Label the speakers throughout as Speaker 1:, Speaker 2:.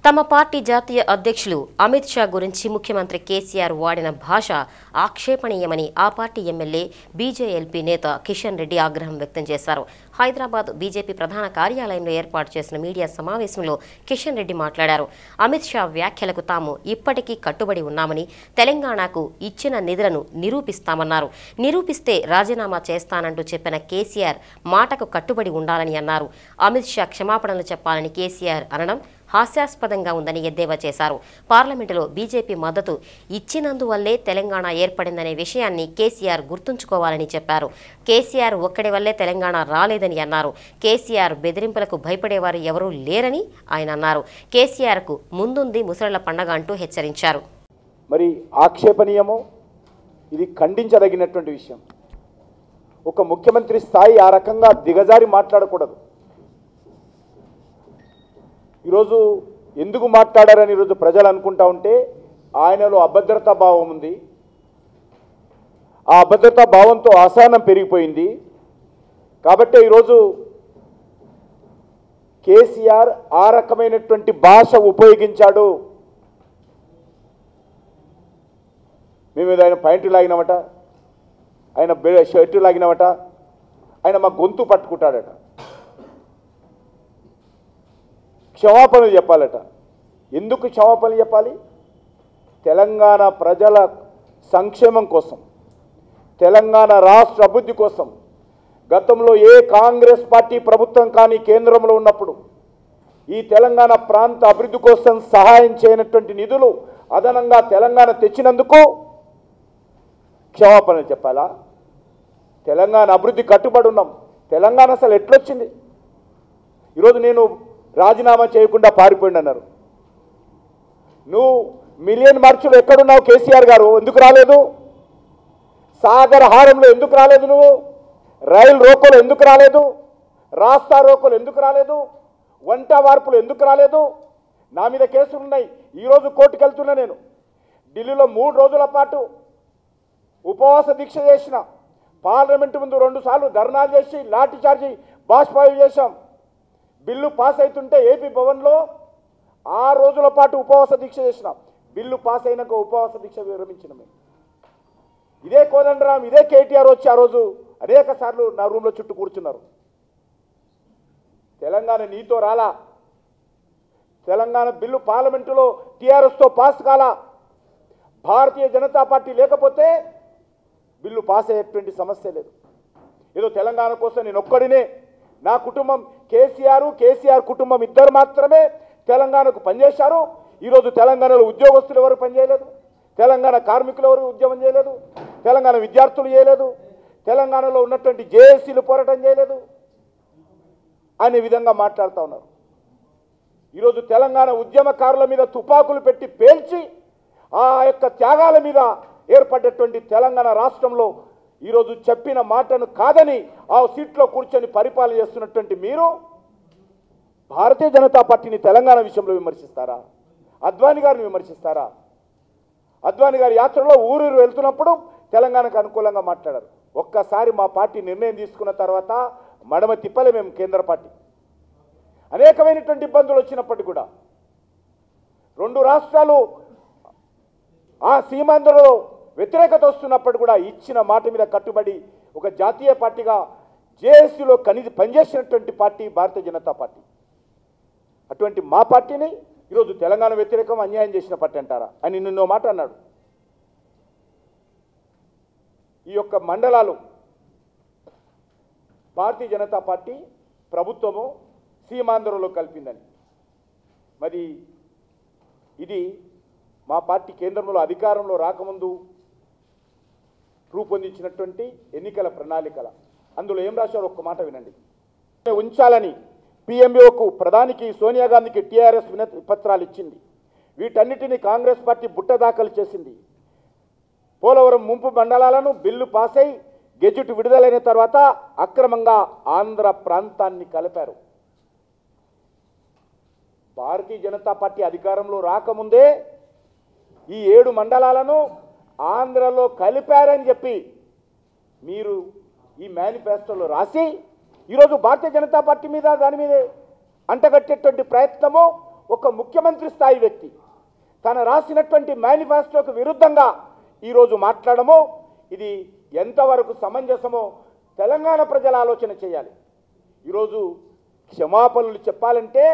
Speaker 1: తమ పార్టీ జాతీయ అధ్యక్షులు అమిత్ షా గురించి ముఖ్యమంత్రి కేసీఆర్ వాడిన భాష ఆక్షేపణీయమని ఆ పార్టీ ఎమ్మెల్యే బీజేఎల్పీ నేత కిషన్ రెడ్డి ఆగ్రహం వ్యక్తం చేశారు. హైదరాబాద్ బీజేపీ ప్రధాన కార్యాలయంలో ఏర్పాటు చేసిన మీడియా సమావేశంలో కిషన్ రెడ్డి మాట్లాడారు. అమిత్ షా వ్యాఖ్యలకు తాము ఇప్పటికీ కట్టుబడి ఉన్నామని, తెలంగాణకు ఇచ్చిన నిధులను నిరూపిస్తామన్నారు. నిరూపిస్తే రాజీనామా చేస్తానంటూ చెప్పిన కేసీఆర్ మాటకు కట్టుబడి ఉండాలని అన్నారు. అమిత్ షా క్షమాపణలు చెప్పాలని కేసీఆర్ అనడం హాస్యాస్పదంగా ఉందని ఎద్దేవా చేశారు. పార్లమెంటులో బీజేపీ మద్దతు ఇచ్చినందువల్లే తెలంగాణ ఏర్పడిందనే విషయాన్ని కేసీఆర్ గుర్తుంచుకోవాలని చెప్పారు. కేసీఆర్ ఒక్కడి వల్లే తెలంగాణ రాలేదని అన్నారు. కేసీఆర్ బెదిరింపులకు భయపడేవారు ఎవరూ లేరని ఆయన అన్నారు. కేసీఆర్కు ముందుంది ముసళ్ల పండగ అంటూ హెచ్చరించారు.
Speaker 2: మరి ఆక్షేపణీయమో, ఇది ఖండించదగినటువంటి విషయం. ఒక ముఖ్యమంత్రి స్థాయి ఆ రకంగా దిగజారి మాట్లాడకూడదు. ఈరోజు ఎందుకు మాట్లాడారని ఈరోజు ప్రజలు అనుకుంటా ఉంటే ఆయనలో అభద్రతా భావం ఉంది. ఆ అభద్రతా భావంతో అసహనం పెరిగిపోయింది. కాబట్టి ఈరోజు కేసీఆర్ ఆ రకమైనటువంటి భాష ఉపయోగించాడు. మేము ఆయన పాయింట్లు లాగినామట, ఆయన షర్టు లాగినామట, ఆయన మా గొంతు పట్టుకుంటాడట, క్షమాపణలు చెప్పాలట. ఎందుకు క్షమాపణలు చెప్పాలి? తెలంగాణ ప్రజల సంక్షేమం కోసం, తెలంగాణ రాష్ట్ర అభివృద్ధి కోసం గతంలో ఏ కాంగ్రెస్ పార్టీ ప్రభుత్వం కానీ కేంద్రంలో ఉన్నప్పుడు ఈ తెలంగాణ ప్రాంత అభివృద్ధి కోసం సహాయం చేయనటువంటి నిధులు అదనంగా తెలంగాణ తెచ్చినందుకు క్షమాపణలు చెప్పాలా? తెలంగాణ అభివృద్ధి కట్టుబడి ఉన్నాం. తెలంగాణ అసలు ఎట్లొచ్చింది? ఈరోజు నేను రాజీనామా చేయకుండా పారిపోయింది అన్నారు. నువ్వు మిలియన్ మార్చులు ఎక్కడున్నావు కేసీఆర్ గారు? ఎందుకు రాలేదు? సాగర్ హారంలో ఎందుకు రాలేదు? నువ్వు రైలు రోకోలు ఎందుకు రాలేదు? రాస్తా రోకోలు ఎందుకు రాలేదు? వంట వార్పులు ఎందుకు రాలేదు? నా మీద కేసులు ఉన్నాయి. ఈరోజు కోర్టుకు వెళ్తున్నా. నేను ఢిల్లీలో 3 రోజుల పాటు ఉపవాస దీక్ష చేసిన, పార్లమెంటు ముందు 2 సార్లు ధర్నాలు చేసి లాఠీ చార్జీ బాష్పాయి చేశాం. బిల్లు పాస్ అవుతుంటే ఏపీ భవన్లో 6 రోజుల పాటు ఉపవాస దీక్ష చేసినాం. బిల్లు పాస్ అయినాక ఉపవాస దీక్ష విరమించినాం. ఇదే కోదండరాం, ఇదే కేటీఆర్ వచ్చి ఆ రోజు అనేక సార్లు నా రూమ్లో చుట్టూ కూర్చున్నారు. తెలంగాణ నీతో రాలా. తెలంగాణ బిల్లు పార్లమెంటులో టీఆర్ఎస్తో పాస్ కాలా. భారతీయ జనతా పార్టీ లేకపోతే బిల్లు పాస్ అయ్యేటువంటి సమస్య లేదు. ఏదో తెలంగాణ కోసం నేను ఒక్కడినే, నా కుటుంబం కేసీఆర్ కుటుంబం ఇద్దరు మాత్రమే తెలంగాణకు పనిచేశారు. ఈరోజు తెలంగాణలో ఉద్యోగస్తులు ఎవరు పనిచేయలేదు, తెలంగాణ కార్మికులు ఎవరు ఉద్యమం చేయలేదు, తెలంగాణ విద్యార్థులు చేయలేదు, తెలంగాణలో ఉన్నటువంటి జేఏసీలు పోరాటం చేయలేదు అనే విధంగా మాట్లాడుతూ ఉన్నారు. ఈరోజు తెలంగాణ ఉద్యమకారుల మీద తుపాకులు పెట్టి పేల్చి ఆ యొక్క త్యాగాల మీద ఏర్పడ్డటువంటి తెలంగాణ రాష్ట్రంలో ఈరోజు చెప్పిన మాటను కాదని ఆ సీట్లో కూర్చొని పరిపాలన చేస్తున్నటువంటి మీరు భారతీయ జనతా పార్టీని తెలంగాణ విషయంలో విమర్శిస్తారా? అద్వానీ గారిని విమర్శిస్తారా? అద్వానీ గారి యాత్రలో ఊరూరు వెళ్తున్నప్పుడు తెలంగాణకు అనుకూలంగా మాట్లాడారు. ఒక్కసారి మా పార్టీ నిర్ణయం తీసుకున్న తర్వాత మడమ తిప్పలే మేము కేంద్ర పార్టీ. అనేకమైనటువంటి ఇబ్బందులు వచ్చినప్పటికీ కూడా 2 రాష్ట్రాలు ఆ సీమాంధ్రలో వ్యతిరేకత వస్తున్నప్పుడు కూడా ఇచ్చిన మాట మీద కట్టుబడి ఒక జాతీయ పార్టీగా జేఏసీలో పనిచేసినటువంటి పార్టీ భారతీయ జనతా పార్టీ. అటువంటి మా పార్టీని ఈరోజు తెలంగాణ వ్యతిరేకం, అన్యాయం చేసిన పార్టీ అంటారా అని నిన్నో మాట అన్నాడు. ఈ యొక్క మండలాలు భారతీయ జనతా పార్టీ ప్రభుత్వము సీమాంధ్రలో కలిపిందని. మరి ఇది మా పార్టీ కేంద్రంలో అధికారంలో రాకముందు రూపొందించినటువంటి ఎన్నికల ప్రణాళికల. అందులో ఏం రాశారో ఒక్క మాట వినండి. ఉంచాలని పిఎంఓకు, ప్రధానికి, సోనియా గాంధీకి టీఆర్ఎస్ వినతి పత్రాలు ఇచ్చింది. వీటన్నిటినీ కాంగ్రెస్ పార్టీ బుట్ట దాఖలు చేసింది. పోలవరం ముంపు మండలాలను బిల్లు పాస్ అయి గెజెట్ విడుదలైన తర్వాత అక్రమంగా ఆంధ్ర ప్రాంతాన్ని కలిపారు. భారతీయ జనతా పార్టీ అధికారంలో రాకముందే ఈ 7 మండలాలను ఆంధ్రలో కలిపారని చెప్పి మీరు ఈ మేనిఫెస్టోలో రాసి ఈరోజు భారతీయ జనతా పార్టీ మీద దాని మీద అంటగట్టేటువంటి ప్రయత్నము ఒక ముఖ్యమంత్రి స్థాయి వ్యక్తి తన రాసినటువంటి మేనిఫెస్టోకు విరుద్ధంగా ఈరోజు మాట్లాడమో ఇది ఎంతవరకు సమంజసమో తెలంగాణ ప్రజలు ఆలోచన చేయాలి. ఈరోజు క్షమాపణలు చెప్పాలంటే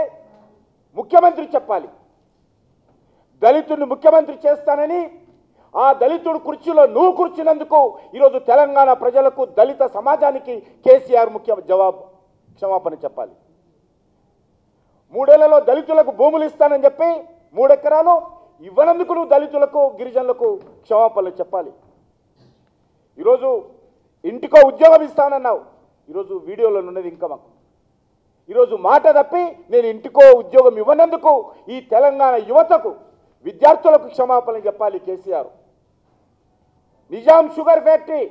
Speaker 2: ముఖ్యమంత్రి చెప్పాలి. దళితుడిని ముఖ్యమంత్రి చేస్తానని ఆ దళితుడు కుర్చీలో నువ్వు కూర్చున్నందుకు ఈరోజు తెలంగాణ ప్రజలకు దళిత సమాజానికి కేసీఆర్ క్షమాపణ చెప్పాలి. 3 ఏళ్లలో దళితులకు భూములు ఇస్తానని చెప్పి 3 ఎకరాలు ఇవ్వనందుకు నువ్వు దళితులకు గిరిజనులకు క్షమాపణలు చెప్పాలి. ఈరోజు ఇంటికో ఉద్యోగం ఇస్తానన్నావు, ఈరోజు వీడియోలో ఉన్నది ఇంకా మాకు. ఈరోజు మాట తప్పి నేను ఇంటికో ఉద్యోగం ఇవ్వనందుకు ఈ తెలంగాణ యువతకు విద్యార్థులకు క్షమాపణ చెప్పాలి కేసీఆర్. నిజాం షుగర్ ఫ్యాక్టరీ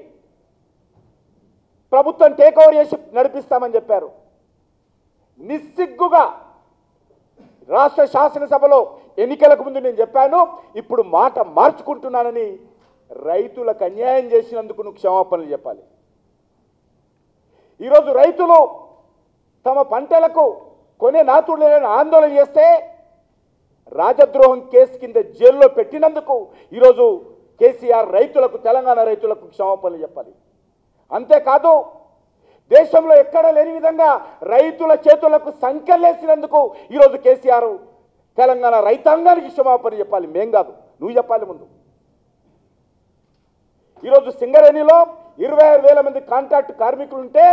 Speaker 2: ప్రభుత్వం టేక్ ఓవర్ చేసి నడిపిస్తామని చెప్పారు. నిస్సిగ్గుగా రాష్ట్ర శాసనసభలో ఎన్నికలకు ముందు నేను చెప్పాను, ఇప్పుడు మాట మార్చుకుంటున్నానని రైతులకు అన్యాయం చేసినందుకు నువ్వు క్షమాపణలు చెప్పాలి. ఈరోజు రైతులు తమ పంటలకు కొనే నాతుడు లేని ఆందోళన చేస్తే రాజద్రోహం కేసు కింద జైల్లో పెట్టినందుకు ఈరోజు కేసీఆర్ రైతులకు తెలంగాణ రైతులకు క్షమాపణలు చెప్పాలి. అంతేకాదు దేశంలో ఎక్కడ లేని విధంగా రైతుల చేతులకు సంఖ్యలేసినందుకు ఈరోజు కేసీఆర్ తెలంగాణ రైతాంగానికి క్షమాపణ చెప్పాలి. మేం కాదు, నువ్వు చెప్పాలి ముందు. ఈరోజు సింగరేణిలో 26,000 మంది కాంట్రాక్ట్ కార్మికులు ఉంటే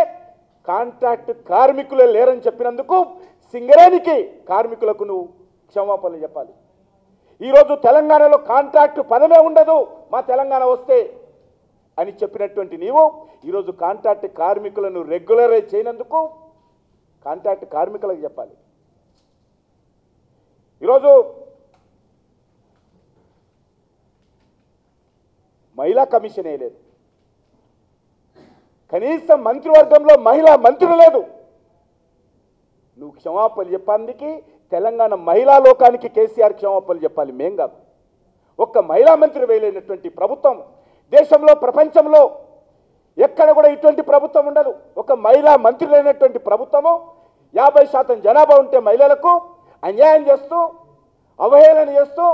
Speaker 2: కాంట్రాక్ట్ కార్మికులే లేరని చెప్పినందుకు సింగరేణికి కార్మికులకు నువ్వు క్షమాపణలు చెప్పాలి. ఈరోజు తెలంగాణలో కాంట్రాక్ట్ పదమే ఉండదు మా తెలంగాణ వస్తే అని చెప్పినటువంటి నీవు ఈరోజు కాంట్రాక్ట్ కార్మికులను రెగ్యులరైజ్ చేయనందుకు కాంట్రాక్ట్ కార్మికులకు చెప్పాలి. ఈరోజు మహిళా కమిషన్ లేదు, కనీసం మంత్రివర్గంలో మహిళా మంత్రి లేదు. నువ్వు క్షమాపణలు చెప్పడానికి తెలంగాణ మహిళా లోకానికి కేసీఆర్ క్షమాపణలు చెప్పాలి, మేం కాదు. ఒక్క మహిళా మంత్రి వేయలేనటువంటి ప్రభుత్వం దేశంలో ప్రపంచంలో ఎక్కడ కూడా ఇటువంటి ప్రభుత్వం ఉండదు. ఒక మహిళా మంత్రి లేనటువంటి ప్రభుత్వము 50% జనాభా ఉంటే మహిళలకు అన్యాయం చేస్తూ అవహేళన చేస్తూ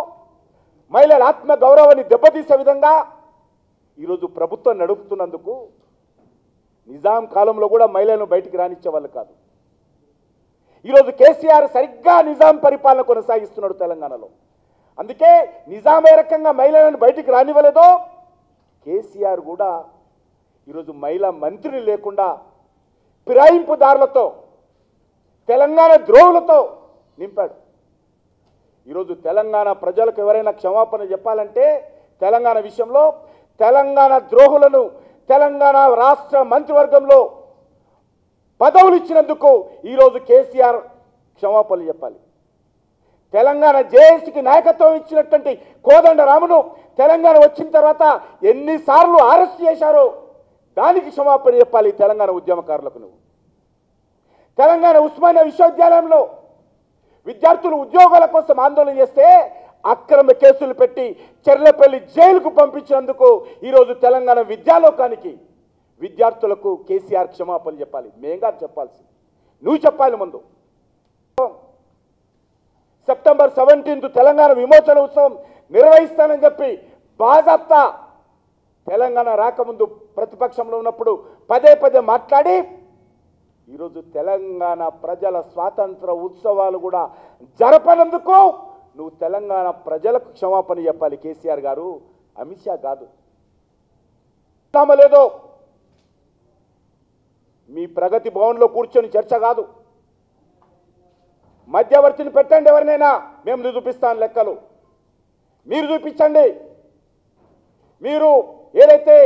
Speaker 2: మహిళల ఆత్మ గౌరవాన్ని దెబ్బతీసే విధంగా ఈరోజు ప్రభుత్వం నడుపుతున్నందుకు నిజాం కాలంలో కూడా మహిళలను బయటికి రానిచ్చేవాళ్ళు కాదు. ఈరోజు కేసీఆర్ సరిగ్గా నిజాం పరిపాలన కొనసాగిస్తున్నాడు తెలంగాణలో. అందుకే నిజాం ఏ రకంగా మహిళలను బయటికి రానివ్వలేదో కేసీఆర్ కూడా ఈరోజు మహిళా మంత్రిని లేకుండా ఫిరాయింపుదారులతో తెలంగాణ ద్రోహులతో నింపాడు. ఈరోజు తెలంగాణ ప్రజలకు ఎవరైనా క్షమాపణ చెప్పాలంటే తెలంగాణ విషయంలో తెలంగాణ ద్రోహులను తెలంగాణ రాష్ట్ర మంత్రివర్గంలో పదవులు ఇచ్చినందుకు ఈరోజు కేసీఆర్ క్షమాపణలు చెప్పాలి. తెలంగాణ జేఏసీకి నాయకత్వం ఇచ్చినటువంటి కోదండరామును తెలంగాణ వచ్చిన తర్వాత ఎన్నిసార్లు అరెస్ట్ చేశారో దానికి క్షమాపణ చెప్పాలి తెలంగాణ ఉద్యమకారులకు. నువ్వు తెలంగాణ ఉస్మానియా విశ్వవిద్యాలయంలో విద్యార్థులు ఉద్యోగాల కోసం ఆందోళన చేస్తే అక్రమ కేసులు పెట్టి చెర్లపల్లి జైలుకు పంపించినందుకు ఈరోజు తెలంగాణ విద్యాలోకానికి విద్యార్థులకు కేసీఆర్ క్షమాపణ చెప్పాలి, మేంగా చెప్పాల్సింది. నువ్వు చెప్పాలి ముందు. సెప్టెంబర్ 17 తెలంగాణ విమోచన ఉత్సవం నిర్వహిస్తానని చెప్పి బాజాప్తా తెలంగాణ రాకముందు ప్రతిపక్షంలో ఉన్నప్పుడు పదే పదే మాట్లాడి ఈరోజు తెలంగాణ ప్రజల స్వాతంత్ర ఉత్సవాలు కూడా జరపనందుకు నువ్వు తెలంగాణ ప్రజలకు క్షమాపణ చెప్పాలి కేసీఆర్ గారు, అమిత్ షా కాదు. లేదో మీ ప్రగతి భవన్లో కూర్చొని చర్చ కాదు, మధ్యవర్తిని పెట్టండి ఎవరినైనా, మేము చూపిస్తాను లెక్కలు, మీరు చూపించండి. మీరు ఏదైతే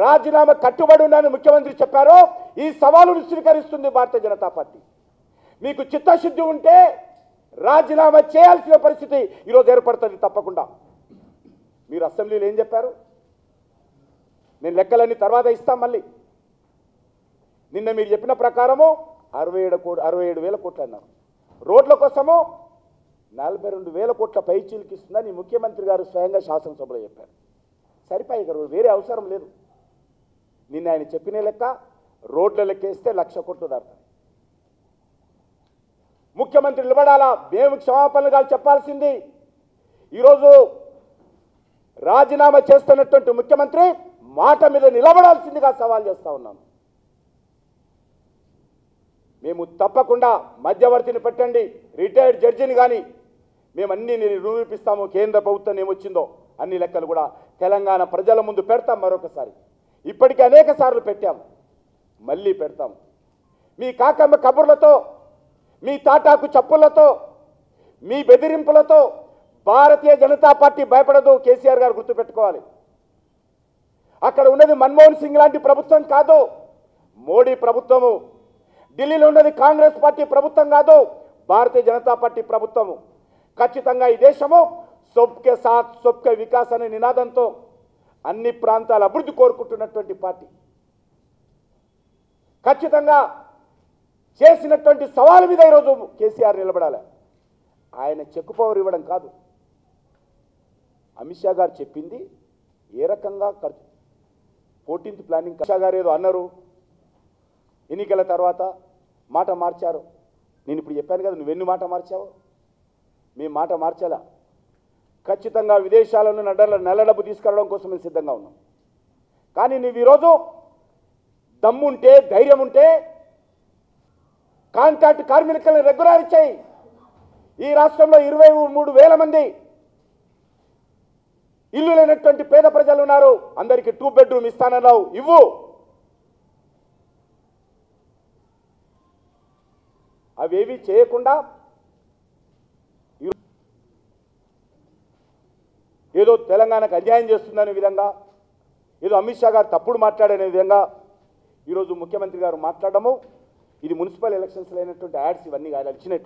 Speaker 2: రాజీనామా కట్టుబడి ఉన్నానని ముఖ్యమంత్రి చెప్పారో ఈ సవాలును స్వీకరిస్తుంది భారతీయ జనతా పార్టీ. మీకు చిత్తశుద్ధి ఉంటే రాజీనామా చేయాల్సిన పరిస్థితి ఈరోజు ఏర్పడుతుంది తప్పకుండా. మీరు అసెంబ్లీలో ఏం చెప్పారు? నేను లెక్కలన్నీ తర్వాత ఇస్తాం మళ్ళీ. నిన్న మీరు చెప్పిన ప్రకారము 67,000 కోట్లు అన్నారు. రోడ్ల కోసము 42,000 కోట్ల పైచీలకి ఇస్తుందని ముఖ్యమంత్రి గారు స్వయంగా శాసనసభలో చెప్పారు. సరిపోయి గారు, వేరే అవసరం లేదు. నిన్న ఆయన చెప్పిన లెక్క రోడ్ల లెక్కేస్తే 1,00,000 కోట్లు దాటుతాయి. ముఖ్యమంత్రి నిలబడాలా, మేము క్షమాపణలుగా చెప్పాల్సింది. ఈరోజు రాజీనామా చేస్తున్నటువంటి ముఖ్యమంత్రి మాట మీద నిలబడాల్సిందిగా సవాల్ చేస్తా ఉన్నాను. మేము తప్పకుండా మధ్యవర్తిని పెట్టండి, రిటైర్డ్ జడ్జిని కానీ మేము అన్ని నిరూపిస్తాము. కేంద్ర ప్రభుత్వం ఏమొచ్చిందో అన్ని లెక్కలు కూడా తెలంగాణ ప్రజల ముందు పెడతాం. మరొకసారి ఇప్పటికే అనేక సార్లు పెట్టాము, మళ్ళీ పెడతాం. మీ కాకమ్మ కబుర్లతో, మీ తాటాకు చప్పులతో, మీ బెదిరింపులతో భారతీయ జనతా పార్టీ భయపడదు. కేసీఆర్ గారు గుర్తుపెట్టుకోవాలి. అక్కడ ఉన్నది మన్మోహన్ సింగ్ లాంటి ప్రభుత్వం కాదు, మోడీ ప్రభుత్వము. ఢిల్లీలో ఉన్నది కాంగ్రెస్ పార్టీ ప్రభుత్వం కాదు, భారతీయ జనతా పార్టీ ప్రభుత్వము. ఖచ్చితంగా ఈ దేశము సబ్కే సాత్ సబ్కే వికాస్ అనే నినాదంతో అన్ని ప్రాంతాల అభివృద్ధి కోరుకుంటున్నటువంటి పార్టీ. ఖచ్చితంగా చేసినటువంటి సవాలు మీద ఈరోజు కేసీఆర్ నిలబడాలి. ఆయన చెక్ పవర్ ఇవ్వడం కాదు. అమిత్ షా గారు చెప్పింది ఏ రకంగా 14th ప్లానింగ్. అమిత్ షా గారు ఏదో అన్నారు, ఎన్నికల తర్వాత మాట మార్చారు. నేను ఇప్పుడు చెప్పాను కదా, నువ్వెన్ని మాట మార్చావు? మేము మాట మార్చాలా. ఖచ్చితంగా విదేశాలను నల్ల డబ్బు తీసుకెళ్ళడం కోసం మేము సిద్ధంగా ఉన్నాం. కానీ నువ్వు ఈరోజు దమ్ముంటే, ధైర్యం ఉంటే కాంట్రాక్ట్ కార్మికులను రెగ్యులర్ ఇచ్చాయి. ఈ రాష్ట్రంలో 23,000 మంది ఇల్లు లేనటువంటి పేద ప్రజలు ఉన్నారు. అందరికీ 2 బెడ్రూమ్ ఇస్తానన్నావు, ఇవ్వు. అవేవి చేయకుండా ఏదో తెలంగాణకు అన్యాయం చేస్తుందనే విధంగా, ఏదో అమిత్ షా గారు తప్పుడు మాట్లాడనే విధంగా ఈరోజు ముఖ్యమంత్రి గారు మాట్లాడము. ఇది మున్సిపల్ ఎలక్షన్స్లో అయినటువంటి యాడ్స్ ఇవన్నీ కాదు, ఇచ్చినట్టు